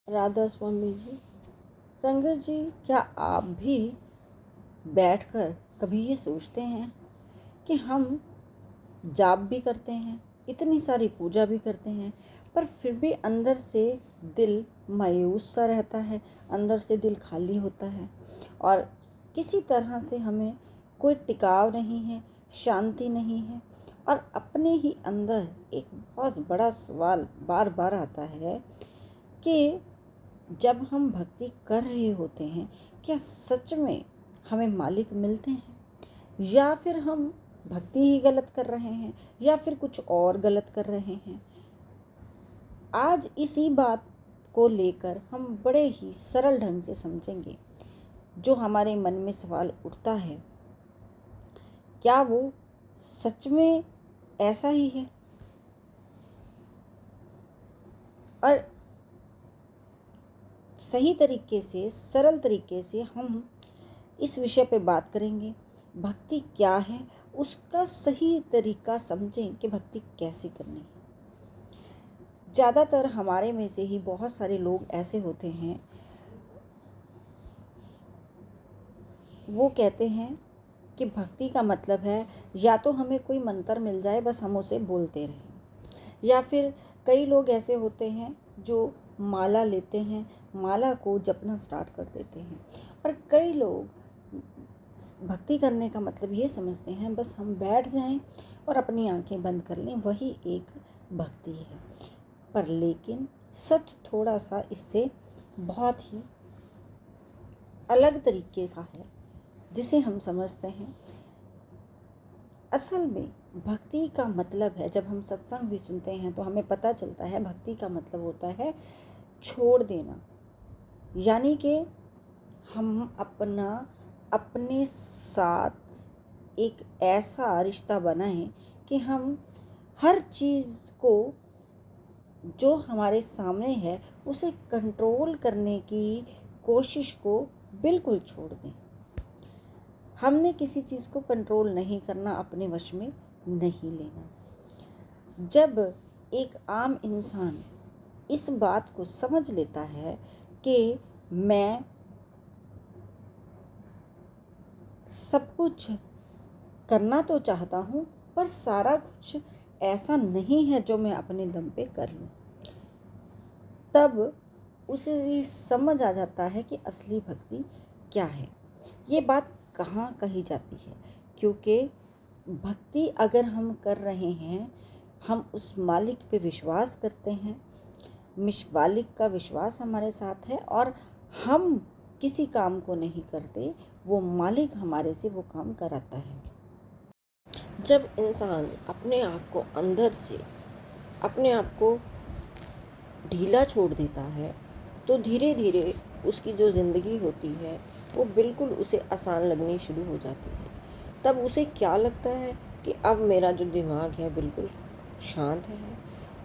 राधा स्वामी जी। संगत जी, क्या आप भी बैठकर कभी ये सोचते हैं कि हम जाप भी करते हैं, इतनी सारी पूजा भी करते हैं, पर फिर भी अंदर से दिल मायूस सा रहता है, अंदर से दिल खाली होता है और किसी तरह से हमें कोई टिकाव नहीं है, शांति नहीं है। और अपने ही अंदर एक बहुत बड़ा सवाल बार बार आता है कि जब हम भक्ति कर रहे होते हैं, क्या सच में हमें मालिक मिलते हैं, या फिर हम भक्ति ही गलत कर रहे हैं, या फिर कुछ और गलत कर रहे हैं। आज इसी बात को लेकर हम बड़े ही सरल ढंग से समझेंगे। जो हमारे मन में सवाल उठता है, क्या वो सच में ऐसा ही है? और सही तरीके से, सरल तरीके से हम इस विषय पे बात करेंगे। भक्ति क्या है, उसका सही तरीका समझें कि भक्ति कैसे करनी है। ज़्यादातर हमारे में से ही बहुत सारे लोग ऐसे होते हैं, वो कहते हैं कि भक्ति का मतलब है या तो हमें कोई मंत्र मिल जाए, बस हम उसे बोलते रहें, या फिर कई लोग ऐसे होते हैं जो माला लेते हैं, माला को जपना स्टार्ट कर देते हैं। और कई लोग भक्ति करने का मतलब ये समझते हैं बस हम बैठ जाएं और अपनी आंखें बंद कर लें, वही एक भक्ति है। पर लेकिन सच थोड़ा सा इससे बहुत ही अलग तरीके का है, जिसे हम समझते हैं। असल में भक्ति का मतलब है, जब हम सत्संग भी सुनते हैं तो हमें पता चलता है भक्ति का मतलब होता है छोड़ देना। यानी कि हम अपने साथ एक ऐसा रिश्ता बनाएं कि हम हर चीज़ को जो हमारे सामने है उसे कंट्रोल करने की कोशिश को बिल्कुल छोड़ दें। हमने किसी चीज़ को कंट्रोल नहीं करना, अपने वश में नहीं लेना। जब एक आम इंसान इस बात को समझ लेता है कि मैं सब कुछ करना तो चाहता हूँ, पर सारा कुछ ऐसा नहीं है जो मैं अपने दम पे कर लूँ, तब उसे ये समझ आ जाता है कि असली भक्ति क्या है। ये बात कहाँ कही जाती है? क्योंकि भक्ति अगर हम कर रहे हैं, हम उस मालिक पे विश्वास करते हैं, मालिक का विश्वास हमारे साथ है और हम किसी काम को नहीं करते, वो मालिक हमारे से वो काम कराता है। जब इंसान अपने आप को अंदर से अपने आप को ढीला छोड़ देता है, तो धीरे धीरे उसकी जो ज़िंदगी होती है वो बिल्कुल उसे आसान लगनी शुरू हो जाती है। तब उसे क्या लगता है कि अब मेरा जो दिमाग है बिल्कुल शांत है,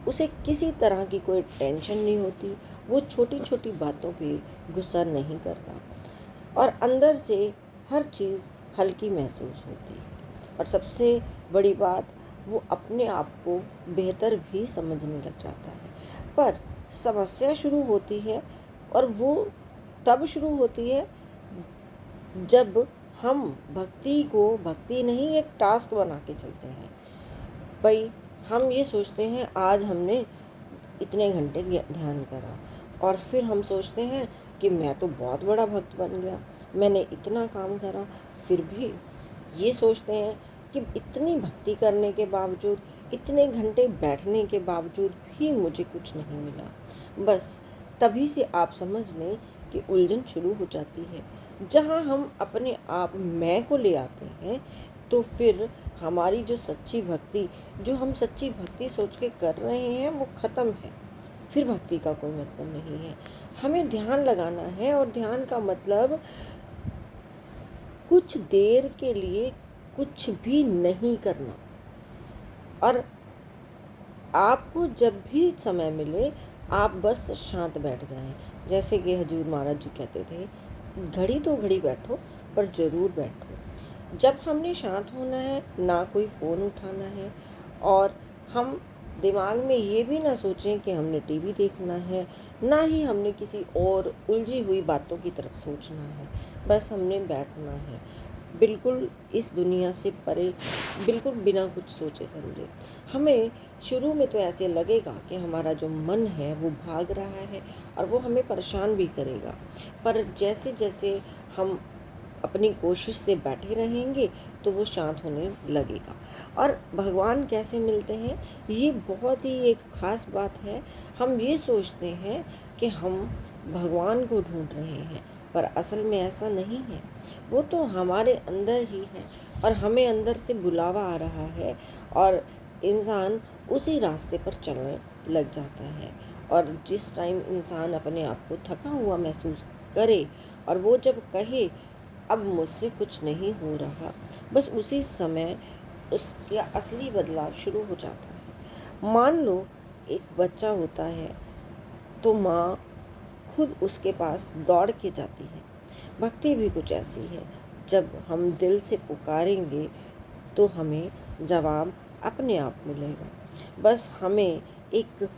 उसे किसी तरह की कोई टेंशन नहीं होती, वो छोटी छोटी बातों पे गुस्सा नहीं करता और अंदर से हर चीज़ हल्की महसूस होती है। और सबसे बड़ी बात, वो अपने आप को बेहतर भी समझने लग जाता है। पर समस्या शुरू होती है, और वो तब शुरू होती है जब हम भक्ति नहीं एक टास्क बना के चलते हैं। भाई, हम ये सोचते हैं आज हमने इतने घंटे ध्यान करा, और फिर हम सोचते हैं कि मैं तो बहुत बड़ा भक्त बन गया, मैंने इतना काम करा। फिर भी ये सोचते हैं कि इतनी भक्ति करने के बावजूद, इतने घंटे बैठने के बावजूद भी मुझे कुछ नहीं मिला। बस तभी से आप समझ लें कि उलझन शुरू हो जाती है। जहाँ हम अपने आप मैं को ले आते हैं, तो फिर हमारी जो हम सच्ची भक्ति सोच के कर रहे हैं वो ख़त्म है। फिर भक्ति का कोई मतलब नहीं है। हमें ध्यान लगाना है, और ध्यान का मतलब कुछ देर के लिए कुछ भी नहीं करना। और आपको जब भी समय मिले आप बस शांत बैठ जाएं। जैसे कि हजूर महाराज जी कहते थे, घड़ी तो घड़ी बैठो पर ज़रूर बैठो। जब हमने शांत होना है, ना कोई फ़ोन उठाना है, और हम दिमाग में ये भी ना सोचें कि हमने टीवी देखना है, ना ही हमने किसी और उलझी हुई बातों की तरफ सोचना है। बस हमने बैठना है, बिल्कुल इस दुनिया से परे, बिल्कुल बिना कुछ सोचे समझे। हमें शुरू में तो ऐसे लगेगा कि हमारा जो मन है वो भाग रहा है और वो हमें परेशान भी करेगा, पर जैसे जैसे हम अपनी कोशिश से बैठे रहेंगे तो वो शांत होने लगेगा। और भगवान कैसे मिलते हैं, ये बहुत ही एक ख़ास बात है। हम ये सोचते हैं कि हम भगवान को ढूंढ रहे हैं, पर असल में ऐसा नहीं है। वो तो हमारे अंदर ही है और हमें अंदर से बुलावा आ रहा है और इंसान उसी रास्ते पर चलने लग जाता है। और जिस टाइम इंसान अपने आप को थका हुआ महसूस करे और वो जब कहे अब मुझसे कुछ नहीं हो रहा, बस उसी समय उसका असली बदलाव शुरू हो जाता है। मान लो एक बच्चा होता है तो माँ खुद उसके पास दौड़ के जाती है। भक्ति भी कुछ ऐसी है, जब हम दिल से पुकारेंगे तो हमें जवाब अपने आप मिलेगा। बस हमें एक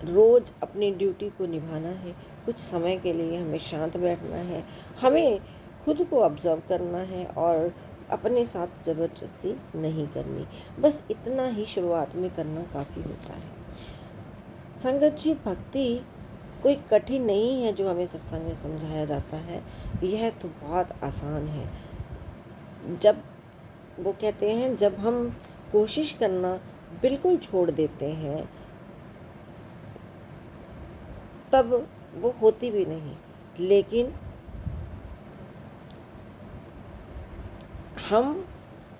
रोज़ अपनी ड्यूटी को निभाना है, कुछ समय के लिए हमें शांत बैठना है, हमें खुद को ऑब्ज़र्व करना है और अपने साथ ज़बरदस्ती नहीं करनी। बस इतना ही शुरुआत में करना काफ़ी होता है। संगत जी, भक्ति कोई कठिन नहीं है जो हमें सत्संग में समझाया जाता है, यह तो बहुत आसान है। जब वो कहते हैं, जब हम कोशिश करना बिल्कुल छोड़ देते हैं तब वो होती भी नहीं। लेकिन हम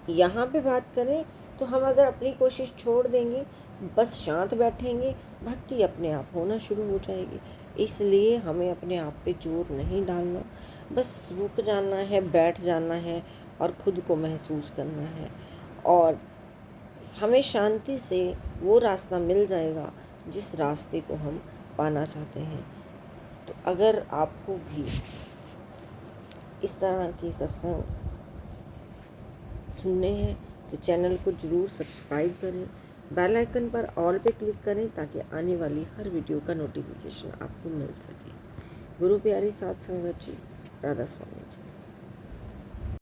यहाँ पे बात करें तो हम अगर अपनी कोशिश छोड़ देंगे, बस शांत बैठेंगे, भक्ति अपने आप होना शुरू हो जाएगी। इसलिए हमें अपने आप पे जोर नहीं डालना, बस रुक जाना है, बैठ जाना है और खुद को महसूस करना है और हमें शांति से वो रास्ता मिल जाएगा जिस रास्ते को हम पाना चाहते हैं। तो अगर आपको भी इस तरह की सत्संग सुनने हैं तो चैनल को ज़रूर सब्सक्राइब करें, बेल आइकन पर ऑल पे क्लिक करें ताकि आने वाली हर वीडियो का नोटिफिकेशन आपको मिल सके। गुरु प्यारी साध संगत जी, राधा स्वामी जी।